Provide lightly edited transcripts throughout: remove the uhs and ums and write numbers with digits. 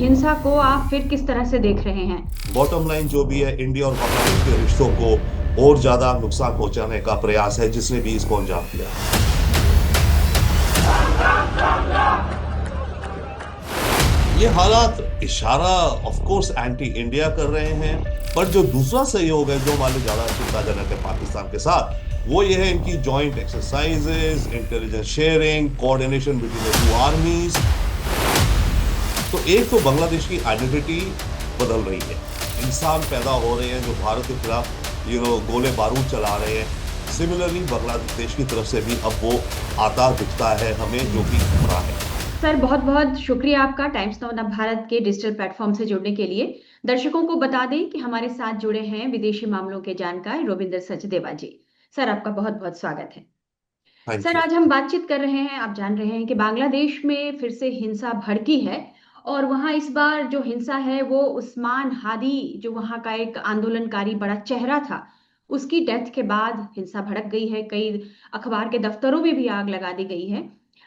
हिंसा को आप फिर किस तरह से देख रहे हैं? बॉटम लाइन जो भी है, इंडिया और बांग्लादेश के रिश्तों को और ज्यादा नुकसान पहुंचाने का प्रयास है जिसने भी इसको अंजाम दिया है। ये हालात इशारा ऑफ कोर्स एंटी इंडिया कर रहे हैं, पर जो दूसरा सहयोग है जो हमारे लिए ज्यादा चिंताजनक है पाकिस्तान के साथ, वो ये है इनकी joint exercises, intelligence sharing, coordination between the two आर्मीज। तो एक तो बांग्लादेश की आइडेंटिटी बदल रही है, इंसान पैदा हो रहे हैं जो भारत के खिलाफ गोले बारूद चला रहे हैं। सिमिलरली बांग्लादेश की तरफ से भी अब वो आता दिखता है हमें, जो कि खतरा है। सर, बहुत बहुत शुक्रिया आपका टाइम्स नाउ भारत के डिजिटल प्लेटफॉर्म से जुड़ने के लिए। दर्शकों को बता दें कि हमारे साथ जुड़े हैं विदेशी मामलों के जानकार रोविंदर सचदेवा जी। सर, आपका बहुत बहुत स्वागत है। Thank sir, you. आज हम बातचीत कर रहे हैं, आप जान रहे हैं कि बांग्लादेश में फिर से हिंसा भड़की है। और वहां इस बार जो हिंसा है वो उस्मान हादी, जो वहां का एक आंदोलनकारी बड़ा चेहरा था, उसकी डेथ के बाद हिंसा भड़क गई है। कई अखबार के दफ्तरों में भी आग लगा दी गई है।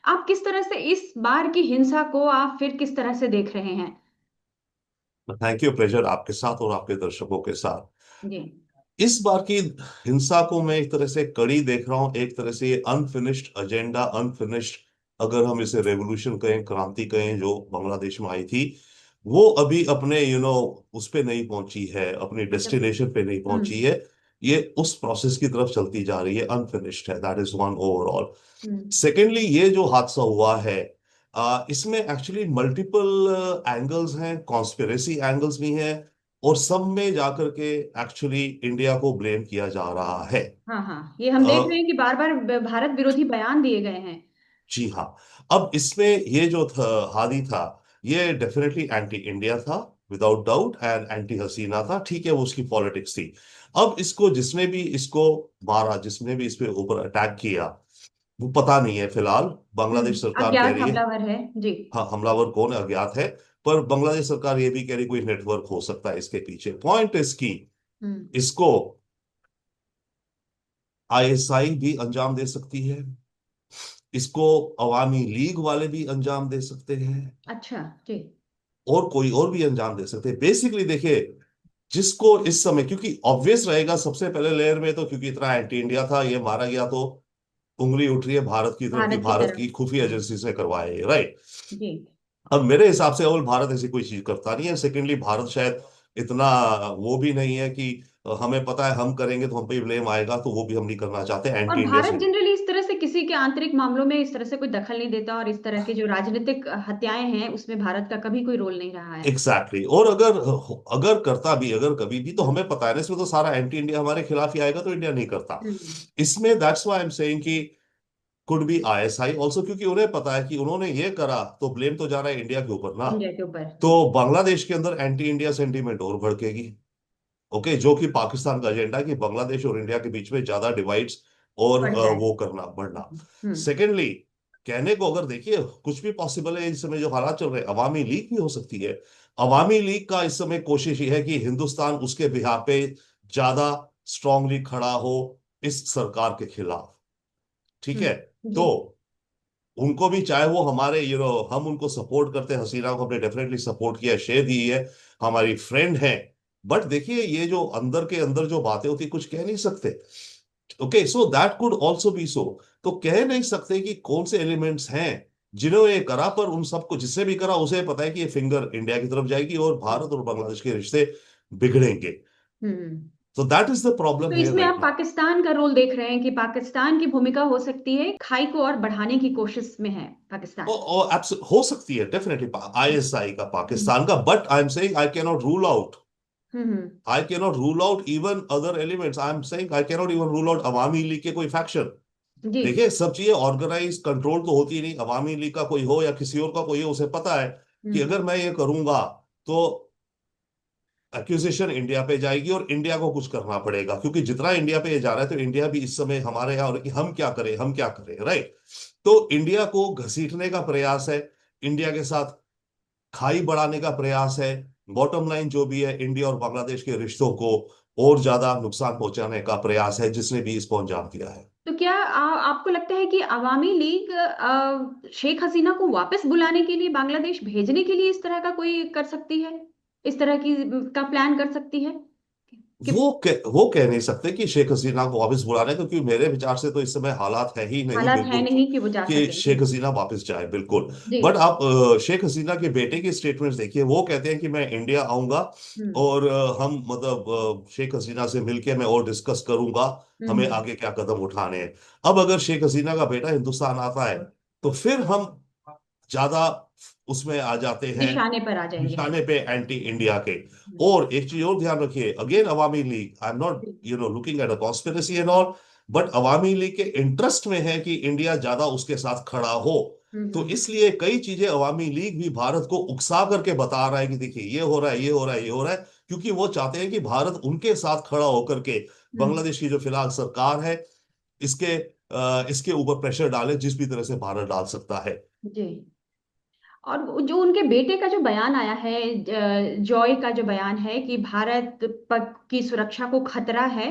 आप किस तरह से इस बार की हिंसा को आप फिर किस तरह से देख रहे हैं? थैंक यू, प्लेजर आपके साथ और आपके दर्शकों के साथ। जी। इस बार की हिंसा को मैं एक तरह से कड़ी देख रहा हूं, एक तरह से ये अनफिनिश्ड एजेंडा, अनफिनिश्ड, अगर हम इसे रेवोल्यूशन कहें, क्रांति कहें, जो बांग्लादेश में आई थी, वो अभी अपने उस पे नहीं पहुंची है, अपनी मतलब। डेस्टिनेशन पे नहीं पहुंची हम्म। है। ये उस प्रोसेस की तरफ चलती जा रही है, अनफिनिश्ड है, that is one overall. Hmm. Secondly, ये जो हादसा हुआ है, इसमें एक्चुअली मल्टीपल एंगल्स हैं, कॉन्स्पिरेसी एंगल्स भी हैं, और सब में जाकर के एक्चुअली इंडिया को ब्लेम किया जा रहा है। हाँ हाँ, ये हम अ, देख रहे हैं कि बार बार भारत विरोधी बयान दिए गए हैं। जी हाँ। अब इसमें ये जो हादी था, ये डेफिनेटली एंटी इंडिया था, विदाउट डाउट, एंड एंटी हसीना था, ठीक है, वो उसकी पॉलिटिक्स थी। अब इसको जिसने भी इसको मारा, जिसने भी इस पे ऊपर अटैक किया, वो पता नहीं है फिलहाल। बांग्लादेश सरकार कह अज्ञात रही है, हमलावर है। जी। हाँ, हमलावर कौन है अज्ञात है, पर बांग्लादेश सरकार ये भी कह रही कोई नेटवर्क हो सकता है इसके पीछे। पॉइंट इसकी, हम्म। इसको आईएसआई भी अंजाम दे सकती है, इसको अवामी लीग वाले भी अंजाम दे सकते हैं, अच्छा। जी। और कोई और भी अंजाम दे सकते हैं। बेसिकली देखिए, जिसको इस समय, क्योंकि ऑब्वियस रहेगा सबसे पहले लेयर में, तो क्योंकि इतना एंटी इंडिया था, ये मारा गया, तो उंगली उठ रही है भारत की तरफ कि भारत की भारत तरफ। की खुफिया एजेंसी से करवाया ये, राइट। जी। अब मेरे हिसाब से अव्वल भारत ऐसी कोई चीज करता नहीं है, सेकेंडली भारत शायद इतना वो भी नहीं है कि हमें पता है हम करेंगे तो हम पे ब्लेम आएगा, तो वो भी हम नहीं करना चाहते और एंटी इंडिया भारत से। जनरली इस तरह से किसी के आंतरिक मामलों में इस तरह से कोई दखल नहीं देता, और इस तरह के जो राजनीतिक हत्याएं हैं उसमें भारत का कभी कोई रोल नहीं रहा है। Exactly exactly। और अगर अगर करता भी, अगर कभी भी, तो हम्म। हमें पता है ना, इसमें तो सारा एंटी इंडिया हमारे खिलाफ ही आएगा, तो इंडिया नहीं करता हम्म। इसमें। That's why I am saying कि कुड बी आईएसआई ऑल्सो, क्योंकि उन्हें पता है कि उन्होंने ये करा तो ब्लेम तो जा रहा है इंडिया के ऊपर ना। इंडिया के ऊपर। जी। तो बांग्लादेश के अंदर एंटी इंडिया सेंटीमेंट और भड़केगी। ओके, जो कि पाकिस्तान का एजेंडा है कि बांग्लादेश और इंडिया के बीच में ज्यादा डिवाइड्स और बढ़ जाए। वो करना, बढ़ना। हम्म। सेकेंडली, कहने को अगर देखिए, कुछ भी पॉसिबल है इस समय जो हालात चल रहे हैं, अवामी लीग भी हो सकती है। अवामी लीग का इस समय कोशिश ये है कि हिंदुस्तान उसके बिहार पे ज्यादा स्ट्रांगली खड़ा हो इस सरकार के खिलाफ, ठीक है। जी। तो उनको भी, चाहे वो हमारे हम उनको सपोर्ट करते हैं, हसीना को हमने डेफिनेटली सपोर्ट किया, शेयर दी है, हमारी फ्रेंड है, बट देखिए ये जो अंदर के अंदर जो बातें होती कुछ कह नहीं सकते। Okay, so that could also be so. तो कह नहीं सकते कि कौन से एलिमेंट्स हैं जिन्होंने ये करा, पर उन सबको, जिससे भी करा उसे पता है कि ये फिंगर इंडिया की तरफ जाएगी और भारत और बांग्लादेश के रिश्ते बिगड़ेंगे। हम्म। तो दैट इज द तो प्रॉब्लम है इसमें राइट आप नाउ। पाकिस्तान का रोल देख रहे हैं कि पाकिस्तान की भूमिका हो सकती है, खाई को और बढ़ाने की कोशिश में है पाकिस्तान। हो सकती है डेफिनेटली आईएसआई का, हम्म। पाकिस्तान का, but I am saying I can not rule out, hmm. I cannot rule out even other elements. I'm saying I cannot even rule out अवामी लीग के कोई फैक्शन। जी। देखिए, सब चीजें ऑर्गेनाइज कंट्रोल तो होती नहीं, अवामी लीग का कोई हो या किसी और का कोई हो, उसे पता है कि हम्म। अगर मैं ये करूंगा तो एक्यूजेशन इंडिया पे जाएगी और इंडिया को कुछ करना पड़ेगा, क्योंकि जितना इंडिया पे ये जा रहा है, तो इंडिया भी इस समय हमारे यहाँ, और कि हम क्या करें, हम क्या करें, राइट। तो इंडिया को घसीटने का प्रयास है, इंडिया के साथ खाई बढ़ाने का प्रयास है। बॉटम लाइन जो भी है, इंडिया और बांग्लादेश के रिश्तों को और ज्यादा नुकसान पहुंचाने का प्रयास है जिसने भी इसको अंजाम दिया है। तो क्या आपको लगता है कि अवामी लीग शेख हसीना को वापस बुलाने के लिए, बांग्लादेश भेजने के लिए इस तरह का कोई कर सकती है, इस तरह की का प्लान कर सकती है कि वो कह नहीं सकते कि शेख हसीना को वापस बुलाना है, क्योंकि मेरे विचार से तो इस समय हालात है ही नहीं हालात है बिल्कुल नहीं कि वो जा कि सके? जी। शेख हसीना वापस जाए, बिल्कुल। जी। बट आप शेख हसीना के बेटे की स्टेटमेंट्स देखिए, वो कहते हैं कि मैं इंडिया आऊंगा हम्म। और हम मतलब शेख हसीना से मिलके मैं और डिस्कस करूंगा हमें हम्म। आगे क्या कदम उठाने हैं। अब अगर शेख हसीना का बेटा हिंदुस्तान आता है तो फिर हम ज्यादा उसमें आ जाते हैं, निशाने पर आ जाएंगे हम। निशाने पे एंटी इंडिया के। हम्म। और एक चीज और ध्यान रखिए, again Awami League, I am not जी। Looking at a conspiracy and all, but Awami League के इंटरेस्ट में है कि इंडिया ज्यादा उसके साथ खड़ा हो। तो हम्म। इसलिए कई चीजें अवामी लीग भी भारत को उकसा करके बता रहा है कि देखिए ये हो रहा है, ये हो रहा है, ये हो रहा है, क्योंकि वो चाहते हैं कि भारत उनके साथ खड़ा होकर के हम्म। बांग्लादेश की जो फिलहाल सरकार है इसके इसके ऊपर प्रेशर डाले, जिस भी तरह से भारत डाल सकता है। जी। और जो उनके बेटे का जो बयान आया है, जॉय का जो बयान है कि भारत की सुरक्षा को खतरा है,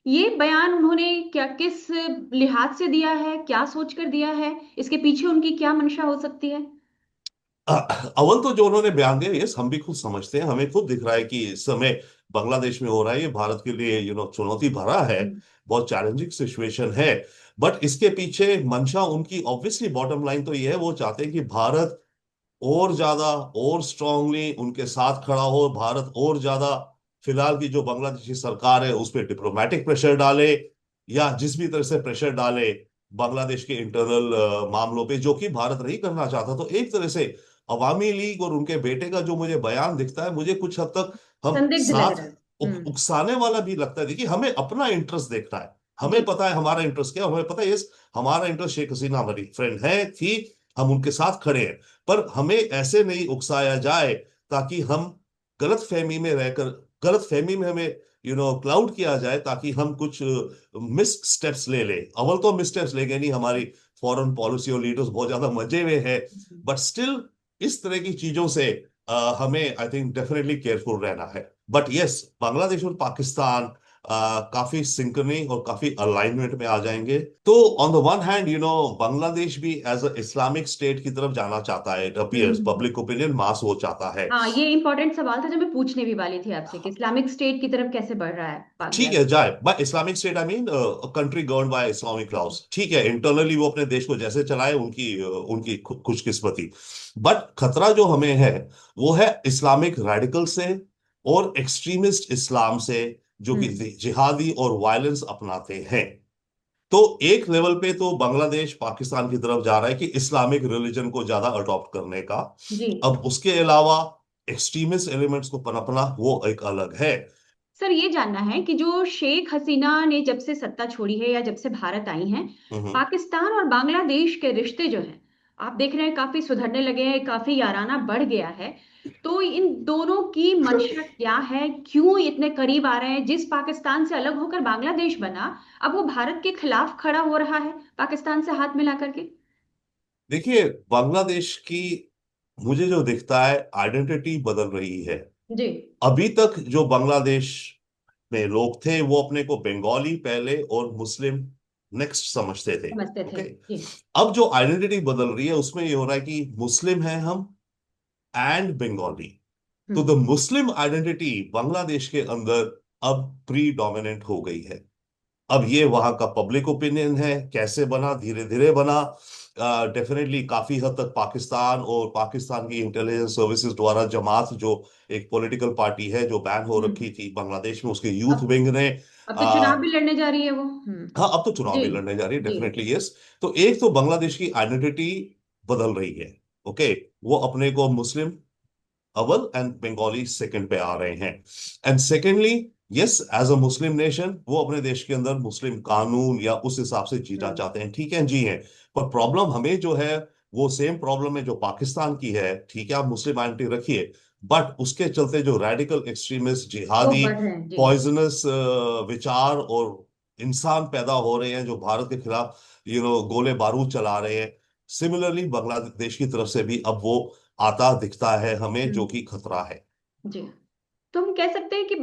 ये बयान उन्होंने क्या, किस लिहाज से दिया है, क्या सोचकर दिया है, इसके पीछे उनकी क्या मंशा हो सकती है? अव्वल तो जो उन्होंने बयान दिया, यस हम भी खुद समझते हैं, हमें खुद दिख रहा है कि इस समय बांग्लादेश में हो रहा है ये भारत के लिए चुनौती भरा है, हम्म। बहुत चैलेंजिंग सिचुएशन है। बट इसके पीछे मंशा उनकी ऑब्वियसली बॉटम लाइन तो ये है, वो चाहते हैं कि भारत और ज्यादा और स्ट्रांगली उनके साथ खड़ा हो, भारत और ज्यादा फिलहाल की जो बांग्लादेशी सरकार है उस पर डिप्लोमेटिक प्रेशर डाले, या जिस भी तरह से प्रेशर डाले बांग्लादेश के इंटरनल मामलों पे, जो कि भारत नहीं करना चाहता। तो एक तरह से अवामी लीग और उनके बेटे का जो मुझे बयान दिखता है, मुझे कुछ हद तक हम संदिग्ध लग साथ रहा है। हम्म। उकसाने वाला भी लगता है। देखिए हमें अपना इंटरेस्ट देखना है, जी। हमें पता है हमारा इंटरेस्ट क्या है, हमें पता है यस हमारा इंटरेस्ट शेख हसीना हमारी फ्रेंड है थी, हम उनके साथ खड़े हैं। पर हमें ऐसे नहीं उकसाया जाए ताकि हम गलत फहमी में रहकर, गलत फहमी में हमें क्लाउड किया जाए, ताकि हम कुछ मिस स्टेप्स ले ले। अव्वल तो मिस स्टेप्स लेंगे नहीं, हमारी फॉरेन पॉलिसी और लीडर्स बहुत ज्यादा मजे में है, बट स्टिल इस तरह की चीजों से हमें आई थिंक डेफिनेटली केयरफुल रहना है। बट यस बांग्लादेश और पाकिस्तान काफी सिंक्रनी और काफी अलाइनमेंट में आ जाएंगे। तो on the one hand Bangladesh भी एज अ इस्लामिक स्टेट की तरफ जाना चाहता है, it appears hmm. Public opinion mass वो चाहता है। हाँ, ये इंपॉर्टेंट सवाल था जो मैं पूछने भी वाली थी आपसे, कि इस्लामिक स्टेट की तरफ कैसे बढ़ रहा है ठीक है, बांग्लादेश। जाए by Islamic state I mean country govern by Islamic laws, ठीक है, इंटरनली वो अपने देश को जैसे चलाए उनकी उनकी खुशकिस्मती। बट खतरा जो हमें है वो है इस्लामिक रेडिकल से और एक्सट्रीमिस्ट इस्लाम से, जो कि हम्म। जिहादी और वायलेंस अपनाते हैं। तो एक लेवल पे तो बांग्लादेश पाकिस्तान की तरफ जा रहा है कि इस्लामिक रिलीजन को ज्यादा अडॉप्ट करने का। जी। अब उसके अलावा एक्सट्रीमिस्ट एलिमेंट्स को पनपना वो एक अलग है। सर, ये जानना है कि जो शेख हसीना ने जब से सत्ता छोड़ी है या जब से भारत आई हैं, हम्म। पाकिस्तान और बांग्लादेश के रिश्ते जो हैं, आप देख रहे हैं काफी सुधरने लगे हैं, काफी याराना बढ़ गया है। तो इन दोनों की मंशा क्या है, क्यों इतने करीब आ रहे हैं? जिस पाकिस्तान से अलग होकर बांग्लादेश बना, अब वो भारत के खिलाफ खड़ा हो रहा है, पाकिस्तान से हाथ मिला करके। देखिए बांग्लादेश की मुझे जो दिखता है आइडेंटिटी बदल रही है। जी। अभी तक जो बांग्लादेश में लोग थे वो अपने को बंगाली पहले और मुस्लिम नेक्स्ट समझते थे। समझते थे। ओके, जी। अब जो आइडेंटिटी बदल रही है उसमें ये हो रहा है कि मुस्लिम हैं हम एंड बंगाली। तो the hmm. Muslim identity Bangladesh के अंदर अब प्री डोमिनेंट हो गई है। अब ये वहां का पब्लिक ओपिनियन है, कैसे बना, धीरे धीरे बना। डेफिनेटली काफी हद तक पाकिस्तान और पाकिस्तान की इंटेलिजेंस सर्विसेज द्वारा जमात जो एक पॉलिटिकल पार्टी है जो बैन हो हम्म। रखी थी बांग्लादेश में, उसके यूथ अब विंग ने अब तो चुनाव आ, भी लड़ने जा रही है वो। हम्म। हाँ अब तो चुनाव जी। भी लड़ने जा रही है, जी। Definitely yes. तो एक तो बांग्लादेश की आइडेंटिटी बदल रही है। ओके, वो अपने को मुस्लिम अव्वल एंड बंगाली सेकंड पे आ रहे हैं। And secondly yes as a Muslim nation वो अपने देश के अंदर मुस्लिम कानून या उस हिसाब से जीना हम्म। चाहते हैं, ठीक है जी हैं। पर प्रॉब्लम हमें जो है वो सेम प्रॉब्लम है जो पाकिस्तान की है, ठीक है आप मुस्लिम आइडेंटिटी रखिए, बट उसके चलते जो रेडिकल एक्सट्रीमिस्ट वो जिहादी बढ़ रहे हैं। जी। पॉइजनस विचार और इंसान पैदा हो रहे हैं जो भारत के खिलाफ गोले बारूद चला रहे हैं, सिमिलरली बांग्लादेश की तरफ से भी अब वो आता दिखता है हमें, जो हम्म। कि खतरा है। जी। तो हम कह सकते हैं कि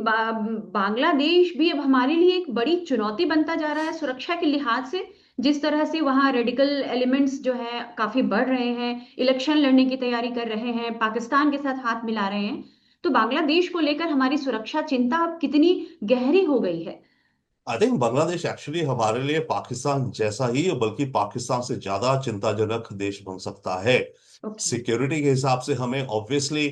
बांग्लादेश भी अब हमारे लिए एक बड़ी चुनौती बनता जा रहा है सुरक्षा के लिहाज से। जिस तरह से वहाँ रेडिकल एलिमेंट्स जो है काफी बढ़ रहे हैं, इलेक्शन लड़ने की तैयारी कर रहे हैं, पाकिस्तान के साथ हाथ मिला रहे हैं, तो बांग्लादेश को लेकर हमारी सुरक्षा चिंता अब कितनी गहरी हो गई है। आई थिंक बांग्लादेश एक्चुअली हमारे लिए पाकिस्तान जैसा ही, बल्कि पाकिस्तान से ज्यादा चिंताजनक देश बन सकता है। ओके। सिक्योरिटी के हिसाब से हमें ऑब्वियसली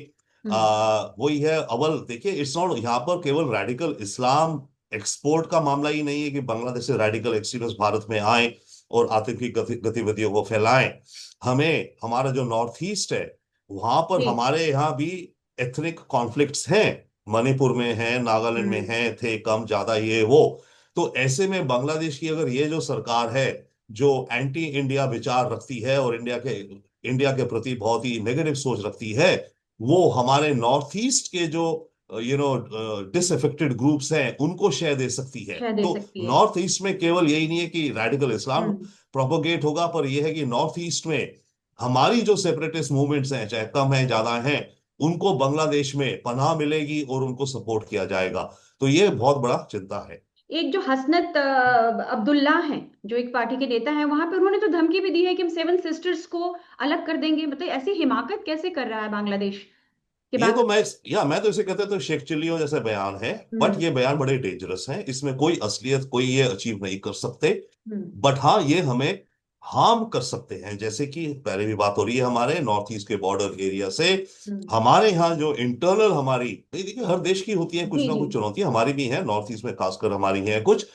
हम्म। वही है। अव्वल देखिए, इट्स नॉट यहाँ पर केवल रेडिकल इस्लाम एक्सपोर्ट का मामला ही नहीं है कि बांग्लादेश से रेडिकल एक्सट्रीमिस्ट भारत में आए और आतंकी गतिविधियों को फैलाएं। हमें हमारा जो नॉर्थ ईस्ट है, वहां पर जी। हमारे यहाँ भी एथनिक कॉन्फ्लिक्ट्स हैं। मणिपुर में है, नागालैंड में हम्म। है, थे कम ज्यादा ये वो। तो ऐसे में बांग्लादेश की अगर ये जो सरकार है, जो एंटी इंडिया विचार रखती है और इंडिया के प्रति बहुत ही नेगेटिव सोच रखती है, वो हमारे नॉर्थ ईस्ट के जो डिसअफेक्टेड ग्रुप्स हैं उनको शय दे सकती है। शह दे तो सकती है। नॉर्थ ईस्ट में केवल यही नहीं है कि रेडिकल इस्लाम हम्म। प्रोपोगेट होगा, पर यह है कि नॉर्थ ईस्ट में हमारी जो सेपरेटिस्ट मूवमेंट्स हैं, चाहे कम है ज्यादा हैं, उनको बांग्लादेश में पनाह मिलेगी और उनको सपोर्ट किया जाएगा। तो ये बहुत बड़ा चिंता है। एक जो हसनत अब्दुल्ला हैं, जो एक पार्टी के नेता हैं, वहां पे उन्होंने तो धमकी भी दी है कि हम सेवन सिस्टर्स को अलग कर देंगे। मतलब ऐसी हिमाकत कैसे कर रहा है बांग्लादेश के ये बाद। तो मैं तो इसे कहते तो शेख चिल्लियों जैसे बयान है। बट हम्म। ये बयान बड़े डेंजरस हैं, इसमें कोई असलियत कोई ये अचीव नहीं कर सकते। हम्म। बट हाँ, ये हमें हार्म कर सकते हैं। जैसे कि पहले भी बात हो रही है हमारे नॉर्थ ईस्ट के बॉर्डर एरिया से। हम्म। हमारे यहाँ जो इंटरनल हमारी, देखिए हर देश की होती है कुछ जी ना जी। कुछ चुनौतियां, हमारी भी हैं नॉर्थ ईस्ट में, खासकर हमारी हैं कुछ।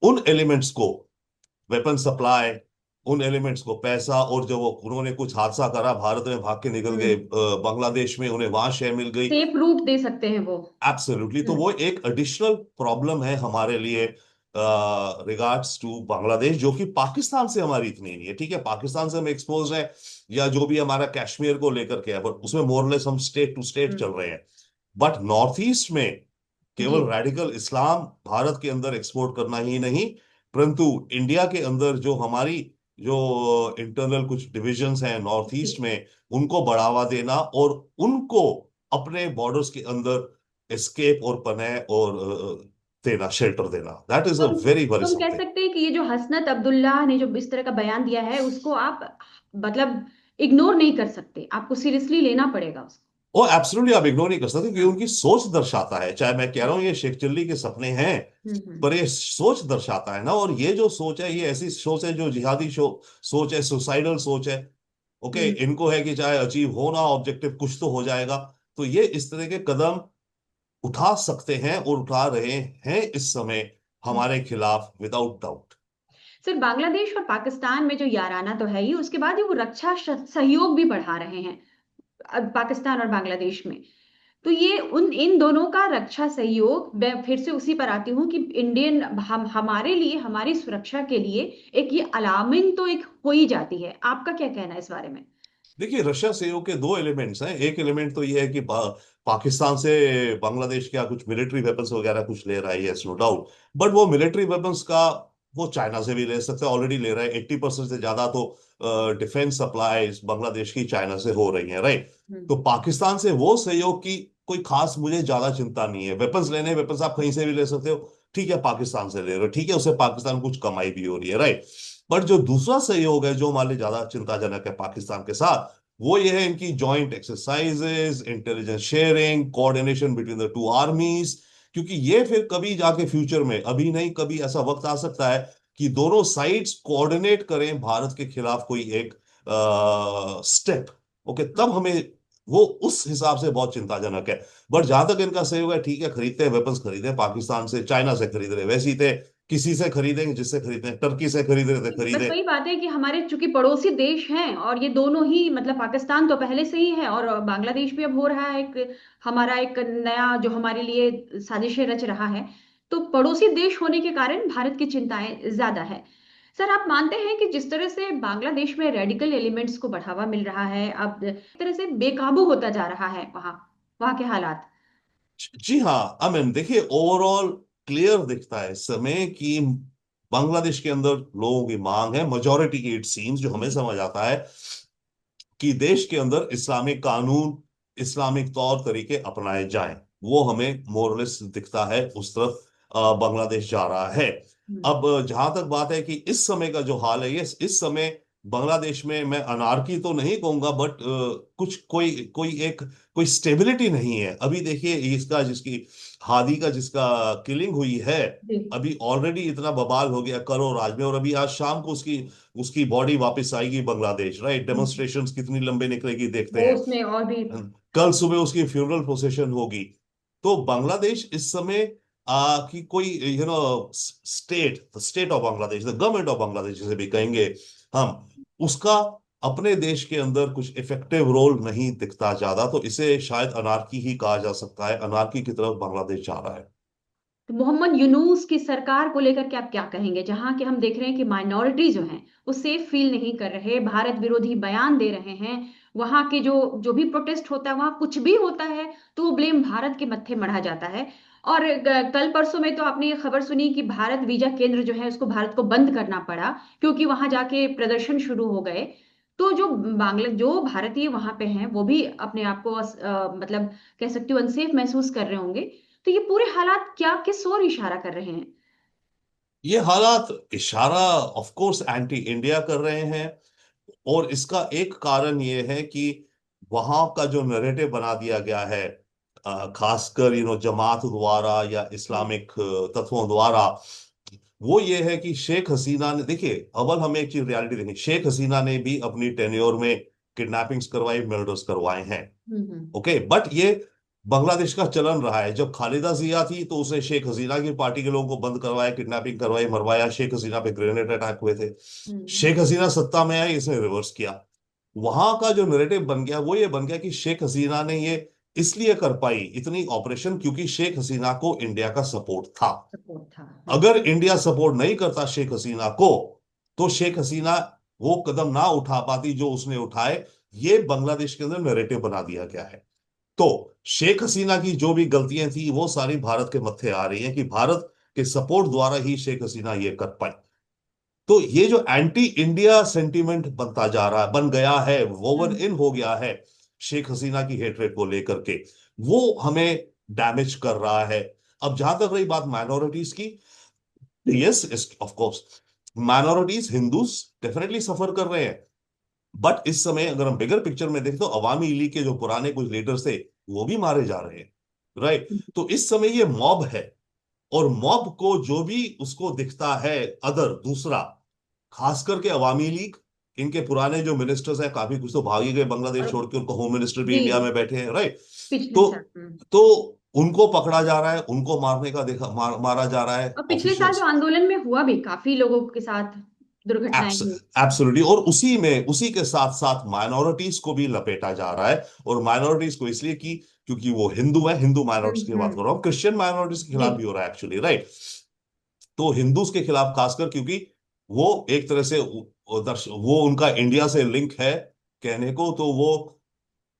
उन एलिमेंट्स को वेपन सप्लाई, उन एलिमेंट्स को पैसा, और जो वो उन्होंने कुछ हादसा करा, भारत में भाग के निकल गए, हम्म। बांग्लादेश में उन्हें वहां शय मिल गई। सेफ रूट दे सकते हैं वो। एब्सोल्युटली। तो हम्म। वो एक एडिशनल प्रॉब्लम है हमारे लिए रिगार्ड्स टू बांग्लादेश, जो कि पाकिस्तान से हमारी इतनी नहीं है। ठीक है, पाकिस्तान से हम एक्सपोज हैं, या जो भी हमारा कश्मीर को लेकर के है, पर उसमें मोरलेस हम स्टेट टू स्टेट चल हम्म। रहे हैं। बट नॉर्थ ईस्ट में जी। केवल रेडिकल इस्लाम भारत के अंदर एक्सपोर्ट करना ही नहीं, परंतु इंडिया के अंदर जो हमारी जो इंटरनल कुछ डिविजन्स हैं नॉर्थ जी। ईस्ट में, उनको बढ़ावा देना और उनको अपने बॉर्डर्स के अंदर एस्केप और पनाह और देना, शेल्टर देना, दैट इज अ तुम वेरी तुम वरीसम कह थिंग। सकते हैं कि ये जो हसनत अब्दुल्ला ने जो इस तरह का बयान दिया है, उसको आप मतलब इग्नोर नहीं कर सकते, आपको सीरियसली लेना पड़ेगा उसको। वो एब्सोल्युटली आप इग्नोर नहीं कर सकते, क्योंकि उनकी सोच दर्शाता है। चाहे मैं कह रहा हूं ये शेख चिल्ली के सपने हैं, हम्म। पर ये सोच दर्शाता है ना। और ये जो सोच है, ये ऐसी सोच है जो जिहादी सोच है, सुसाइडल सोच है। ओके, हम्म। इनको है कि चाहे अचीव हो ना ऑब्जेक्टिव, कुछ तो हो जाएगा। तो ये इस तरह के कदम उठा सकते हैं और उठा रहे हैं इस समय हम्म। हमारे खिलाफ, विदाउट डाउट। सर, बांग्लादेश और पाकिस्तान में जो याराना तो है ही, उसके बाद ही वो रक्षा सहयोग भी बढ़ा रहे हैं अब पाकिस्तान और बांग्लादेश में। तो ये उन इन दोनों का रक्षा सहयोग, मैं फिर से उसी पर आती हूँ कि इंडियन हम हमारे लिए, हमारी सुरक्षा के लिए एक ये अलार्मिंग तो एक हो ही जाती है। आपका क्या कहना है इस बारे में। देखिए, रशिया सहयोग के दो एलिमेंट्स हैं। एक एलिमेंट तो ये है कि पाकिस्तान से बांग्लादेश क्या कुछ मिलिट्री वेपन्स वगैरह कुछ ले रहा है, यस नो डाउट। बट वो मिलिट्री वेपन्स का वो चाइना से भी ले सकते हैं, ऑलरेडी ले रहा है। 80% से ज्यादा तो डिफेंस सप्लाईज बांग्लादेश की चाइना से हो रही है, राइट। हम्म। तो पाकिस्तान से वो सहयोग की कोई खास मुझे ज्यादा चिंता नहीं है। वेपन्स लेने, वेपन्स आप कहीं से भी ले सकते हो। ठीक है, पाकिस्तान से ले रहे हो, ठीक है, उससे पाकिस्तान को कुछ कमाई भी हो रही है, राइट। बट जो दूसरा सहयोग है, जो हमारे लिए ज्यादा चिंताजनक है पाकिस्तान के साथ, वो ये है इनकी joint exercises, intelligence sharing, coordination between the two आर्मीज। क्योंकि ये फिर कभी जाके फ्यूचर में, अभी नहीं कभी ऐसा वक्त आ सकता है कि दोनों साइड्स कोऑर्डिनेट करें भारत के खिलाफ कोई एक स्टेप। ओके, तब हमें वो उस हिसाब से बहुत चिंताजनक है। बट जहां तक इनका सहयोग है, ठीक है, खरीदते हैं वेपन्स, खरीदे हैं पाकिस्तान से, चाइना से खरीद रहे, वैसे ही थे, किसी से खरीदेंगे जिससे खरीदे, टर्की से खरीद रहे थे, बस खरीदे। वही बात है कि हमारे चूंकि पड़ोसी देश हैं, और ये दोनों ही, मतलब पाकिस्तान तो पहले से ही है और बांग्लादेश भी अब हो रहा है एक हमारा एक नया जो हमारे लिए साजिशें रच रहा है। तो पड़ोसी देश होने के कारण भारत की चिंताएं ज्यादा है। सर, आप मानते हैं कि जिस तरह से बांग्लादेश में रेडिकल एलिमेंट्स को बढ़ावा मिल रहा है, अब एक तरह से बेकाबू होता जा रहा है वहां वहां के हालात। जी हाँ, आई मीन देखिए, ओवरऑल क्लियर दिखता है इस समय कि बांग्लादेश के अंदर लोगों की मांग है, मेजोरिटी की इट सीम्स, जो हमें समझ आता है कि देश के अंदर इस्लामिक कानून, इस्लामिक तौर तरीके अपनाए जाएं। वो हमें मोरलेस दिखता है उस तरफ बांग्लादेश जा रहा है। हम्म। अब जहां तक बात है कि इस समय का जो हाल है, ये इस समय बांग्लादेश में मैं अनारकी तो नहीं कहूंगा, बट कुछ कोई कोई एक कोई स्टेबिलिटी नहीं है अभी। देखिए इसका जिसकी हादी का जिसका किलिंग हुई है, जी। अभी ऑलरेडी इतना बवाल हो गया करो राज में, और अभी आज शाम को उसकी उसकी बॉडी वापस आएगी बांग्लादेश, राइट। हम्म। डेमोन्स्ट्रेशंस कितनी लंबे निकलेगी देखते वो हैं। उसमें और भी। कल सुबह उसकी फ्यूनरल प्रोसेशन होगी। तो बांग्लादेश इस समय की कोई state, state of Bangladesh, the government of Bangladesh जिसे भी कहेंगे हम, उसका अपने देश के अंदर कुछ इफेक्टिव रोल नहीं दिखता ज्यादा। तो इसे शायद अनारकी ही कहा जा सकता है, अनारकी की तरफ बांग्लादेश जा रहा है। तो मोहम्मद यूनूस की सरकार को लेकर के आप क्या कहेंगे, जहां के हम देख रहे हैं कि माइनॉरिटी जो हैं वो सेफ फील नहीं कर रहे, भारत विरोधी बयान दे रहे हैं। वहां के जो जो भी प्रोटेस्ट होता है, वहां कुछ भी होता है तो वो ब्लेम भारत के मत्थे मढ़ा जाता है। और कल परसों में तो आपने ये खबर सुनी कि भारत वीजा केंद्र जो है उसको भारत को बंद करना पड़ा, क्योंकि वहां जाके प्रदर्शन शुरू हो गए। तो जो भारतीय वहां पे हैं वो भी अपने आप को मतलब कह सकती हूँ अनसेफ महसूस कर रहे होंगे। तो ये पूरे हालात क्या किस ओर इशारा कर रहे हैं? ये हालात इशारा ऑफ कोर्स एंटी इंडिया कर रहे हैं। और इसका एक कारण ये है कि वहां का जो नैरेटिव बना दिया गया है, खासकर जमात द्वारा या हम्म। इस्लामिक तत्वों द्वारा, वो ये है कि शेख हसीना ने, देखिए अव्वल हमें एक चीज रियलिटी देखिए, शेख हसीना ने भी अपनी टेन्योर में किडनैपिंग्स करवाई, मर्डर्स करवाए हैं। हम्म। ओके, बट ये बांग्लादेश का चलन रहा है। जब खालिदा जिया थी तो उसने शेख हसीना की पार्टी के लोगों को बंद करवाया, किडनैपिंग करवाई, मरवाया, शेख हसीना पे ग्रेनेड अटैक हुए थे। हम्म। शेख हसीना सत्ता में आई, इसने रिवर्स किया। वहां का जो नैरेटिव बन गया वो ये बन गया कि शेख हसीना ने ये इसलिए कर पाई इतनी ऑपरेशन क्योंकि शेख हसीना को इंडिया का सपोर्ट था। सपोर्ट था। अगर इंडिया सपोर्ट नहीं करता शेख हसीना को, तो शेख हसीना वो कदम ना उठा पाती जो उसने उठाए। ये बांग्लादेश के अंदर नैरेटिव बना दिया गया है। तो शेख हसीना की जो भी गलतियां थी वो सारी भारत के मत्थे आ रही हैं कि भारत के सपोर्ट द्वारा ही शेख हसीना ये कर पाई। तो ये जो एंटी इंडिया सेंटीमेंट बनता जा रहा है, बन गया है, वोवन हम्म। इन हो गया है शेख हसीना की हेट्रेड को लेकर के, वो हमें डैमेज कर रहा है। अब जहां तक रही बात माइनॉरिटीज की, yes of course minorities Hindus definitely suffer कर रहे हैं। बट इस समय अगर हम बिगर पिक्चर में देखें तो अवामी लीग के जो पुराने कुछ लीडर्स थे वो भी मारे जा रहे हैं, राइट। तो इस समय ये मॉब है, और मॉब को जो भी उसको दिखता है अदर दूसरा, खास करके अवामी लीग, इनके पुराने जो मिनिस्टर्स हैं काफी कुछ तो भाग ही गए बांग्लादेश और छोड़ के, उनको होम मिनिस्टर भी जी, इंडिया में बैठे हैं, राइट। पिछले तो साल। तो उनको पकड़ा जा रहा है, उनको मारने का मारा जा रहा है और पिछले साल जो ऑफिशियल्स। आंदोलन में हुआ भी, काफी लोगों के साथ दुर्घटनाएं हुई। एब्सोल्युटली। और उसी में उसी के साथ साथ माइनॉरिटीज को भी लपेटा जा रहा है। और माइनॉरिटीज को इसलिए कि क्योंकि वो हिंदू है, हिंदू माइनॉरिटीज की बात कर रहा हूँ, क्रिश्चियन माइनॉरिटीज के जी। खिलाफ भी हो रहा है एक्चुअली, राइट। तो हिंदूज के खिलाफ खासकर क्योंकि वो एक तरह से वो उनका इंडिया से लिंक है कहने को, तो वो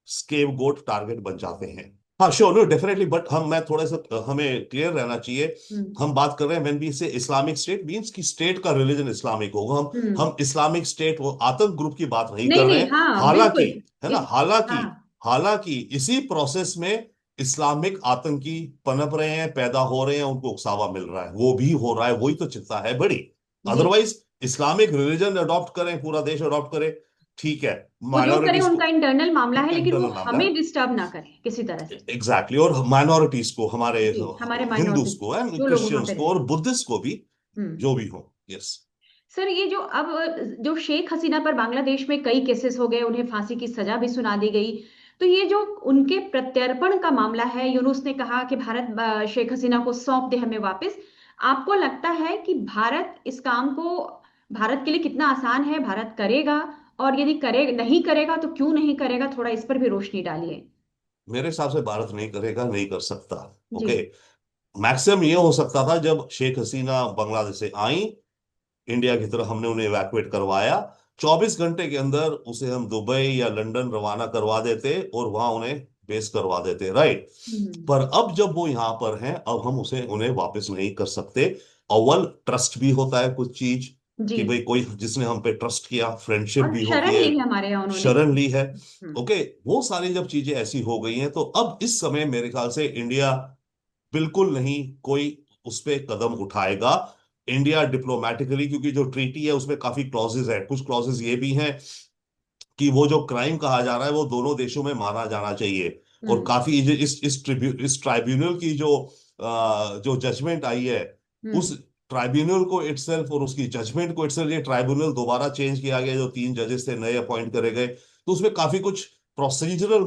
स्केप गोट टारगेट बन जाते हैं। हाँ श्योर, नो डेफिनेटली, बट मैं थोड़ा सा हमें क्लियर रहना चाहिए। हम्म। हम बात कर रहे हैं व्हेन वी से इस्लामिक स्टेट मींस कि स्टेट का रिलीजन इस्लामिक होगा। हम्म। हम इस्लामिक स्टेट वो आतंक ग्रुप की बात नहीं नहीं कर रहे नहीं, हैं। हाँ हालांकि, बिल्कुल। है ना, इस हालांकि हाँ। हालांकि इसी प्रोसेस में इस्लामिक आतंकी पनप रहे हैं, पैदा हो रहे हैं, उनको उकसावा मिल रहा है, वो भी हो रहा है, वही तो चिंता है बड़ी। जी। अदरवाइज इस्लामिक रिलीजन अडॉप्ट करें, पूरा देश अडॉप्ट करे, ठीक है, वो जो करे माइनॉरिटीज उनका को, इंटरनल मामला है, उनका लेकिन वो इंटरनल मामला है, हमें डिस्टर्ब ना करे किसी तरह से। एग्जैक्टली। और माइनॉरिटीज को, हमारे जी, हमारे हिंदूज माइनॉरिटी को एंड जो लोग वहां क्रिश्चियंस पे को रहते और बुद्धिस्ट को भी, हैं। हम्म। जो भी हो, यस। सर, ये जो अब जो शेख हसीना पर बांग्लादेश में कई केसेस हो गए, उन्हें फांसी की सजा भी सुना दी गई। तो ये जो उनके प्रत्यर्पण का मामला है, यूनुस ने कहा कि भारत शेख हसीना को सौंप दे हमें वापस। आपको लगता है कि भारत इस काम को, भारत के लिए कितना आसान है, भारत करेगा? और यदि करे नहीं करेगा तो क्यों नहीं करेगा, थोड़ा इस पर भी रोशनी डालिए। मेरे हिसाब से भारत नहीं करेगा, नहीं कर सकता। जी। ओके, मैक्सिमम ये हो सकता था जब शेख हसीना बांग्लादेश से आई, इंडिया की तरफ हमने उन्हें इवैक्यूएट करवाया, 24 घंटे के अंदर उसे हम दुबई या लंदन रवाना करवा देते और वहां उन्हें बेस करवा देते, राइट। हम्म। पर अब जब वो यहां पर हैं, अब हम उसे उन्हें वापस नहीं कर सकते। अव्वल ट्रस्ट भी होता है कुछ चीज, जी। कि भाई कोई जिसने हम पे ट्रस्ट किया, फ्रेंडशिप और भी होती शरण है, ली है हमारे यहाँ उन्होंने। शरण ली है। हम्म। ओके, वो सारी जब चीजें ऐसी हो गई हैं तो अब इस समय मेरे ख्याल से इंडिया बिल्कुल नहीं कोई उस पे कदम उठाएगा इंडिया डिप्लोमेटिकली, क्योंकि जो ट्रीटी है उसमें काफी क्लॉजेज है। कुछ क्लॉजेज ये भी हैं कि वो जो क्राइम कहा जा रहा है वो दोनों देशों में माना जाना चाहिए। और हम्म। काफी इस ट्राइब्यूनल की जो जजमेंट आई है, उस हम्म। ट्राइब्यूनल को इटसेल्फ और उसकी जजमेंट को इटसेल्फ, ये ट्राइब्यूनल दोबारा चेंज किया गया, जो 3 जजेस थे नए अपॉइंट करे गए, तो उसमें काफी कुछ प्रोसीजरल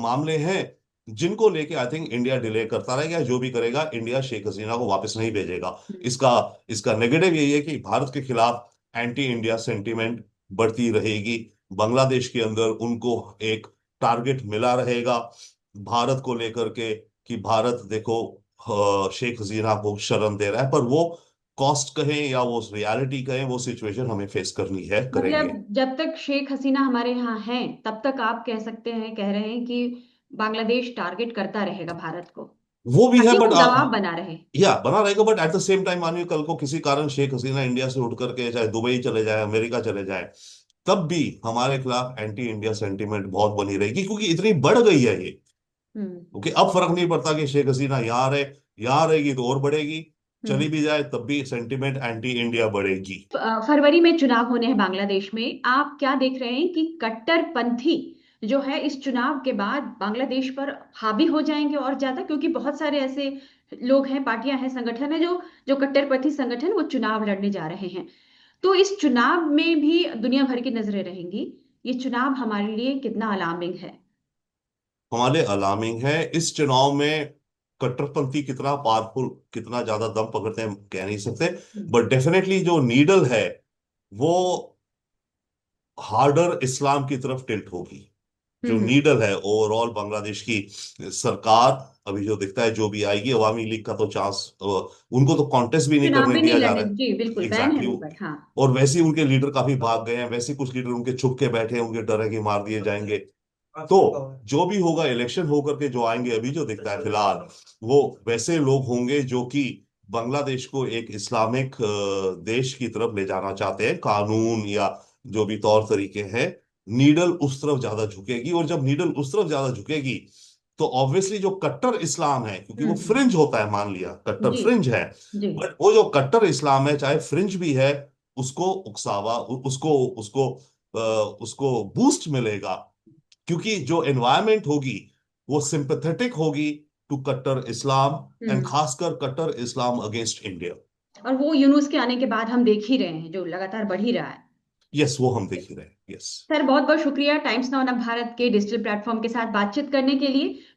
मामले हैं जिनको लेके आई थिंक इंडिया डिले करता रहेगा। जो भी करेगा, इंडिया शेख हसीना को वापस नहीं भेजेगा। हम्म। इसका इसका नेगेटिव यही है कि भारत के खिलाफ एंटी इंडिया सेंटीमेंट बढ़ती रहेगी। बांग्लादेश के अंदर उनको एक टारगेट मिला रहेगा भारत को लेकर के, कि भारत देखो शेख हसीना को शरण दे रहा है, पर वो कॉस्ट कहें या वो रियलिटी कहें, वो सिचुएशन हमें फेस करनी है, मतलब करेंगे। जब तक शेख हसीना हमारे यहाँ हैं तब तक आप कह सकते हैं, कह रहे हैं कि बांग्लादेश टारगेट करता रहेगा भारत को, वो भी है, ताकि बट वो दबाव बना रहे। या बना रहेगा, but at the same time मानिए कल को किसी कारण शेख हसीना इंडिया से उठ करके चाहे दुबई चले जाए, अमेरिका चले जाए, तब भी हमारे खिलाफ एंटी इंडिया सेंटीमेंट बहुत बनी रहेगी, क्योंकि इतनी बढ़ गई है ये। हम्म। क्योंकि अब फर्क नहीं पड़ता कि शेख हसीना यहाँ रहे, यहाँ रहेगी तो और बढ़ेगी, हम्म। चली भी जाए तब भी सेंटीमेंट एंटी इंडिया बढ़ेगी। फरवरी में चुनाव होने हैं बांग्लादेश में, आप क्या देख रहे हैं कि कट्टरपंथी जो है इस चुनाव के बाद बांग्लादेश पर हावी हो जाएंगे और ज्यादा, क्योंकि बहुत सारे ऐसे लोग हैं, पार्टियां हैं, संगठन है जो जो कट्टरपंथी संगठन वो चुनाव लड़ने जा रहे हैं। तो इस चुनाव में भी दुनिया भर की नजरें रहेंगी। ये चुनाव हमारे लिए कितना अलार्मिंग है। हमारे अलार्मिंग है इस चुनाव में। कट्टरपंथी कितना पावरफुल, कितना ज्यादा दम पकड़ते हैं, कह नहीं सकते, हम्म। बट डेफिनेटली जो नीडल है वो हार्डर इस्लाम की तरफ टिल्ट होगी। जो हम्म। नीडल है ओवरऑल बांग्लादेश की सरकार, अभी जो दिखता है जो भी आएगी, अवामी लीग का तो चांस, उनको तो कॉन्टेस्ट भी नहीं चुनाव करने भी नहीं दिया जा लड़ने, रहा है। जी बिल्कुल बैन है एग्जैक्टली उन exactly। पर, हाँ। और वैसे ही उनके लीडर काफी भाग गए हैं, वैसे ही कुछ लीडर उनके छुप के बैठे हैं, उनके डर है कि मार दिए जाएंगे। तो जो भी होगा, इलेक्शन होकर के जो आएंगे, अभी जो दिखता है फिलहाल, वो वैसे लोग होंगे जो कि बांग्लादेश को एक इस्लामिक देश की तरफ ले जाना चाहते हैं, कानून या जो भी तौर तरीके हैं। नीडल उस तरफ ज्यादा झुकेगी, और जब नीडल उस तरफ ज्यादा झुकेगी तो ऑब्वियसली जो कट्टर इस्लाम है, क्योंकि वो हम्म। फ्रिंज होता है, मान लिया कट्टर जी। फ्रिंज है, जी। बट वो जो कट्टर इस्लाम है चाहे फ्रिंज भी है, उसको उकसावा, उसको उसको उसको बूस्ट मिलेगा, क्योंकि जो एनवायरनमेंट होगी वो सिंपैथेटिक होगी टू कट्टर इस्लाम, एंड हम्म। खासकर कट्टर इस्लाम अगेंस्ट इंडिया। और वो यूनूस के आने के बाद हम देख ही रहे हैं, जो लगातार बढ़ ही रहा है। यस, वो हम देख ही रहे हैं, यस। सर बहुत बहुत शुक्रिया टाइम्स नाउ भारत के डिजिटल प्लेटफॉर्म के साथ बातचीत करने के लिए।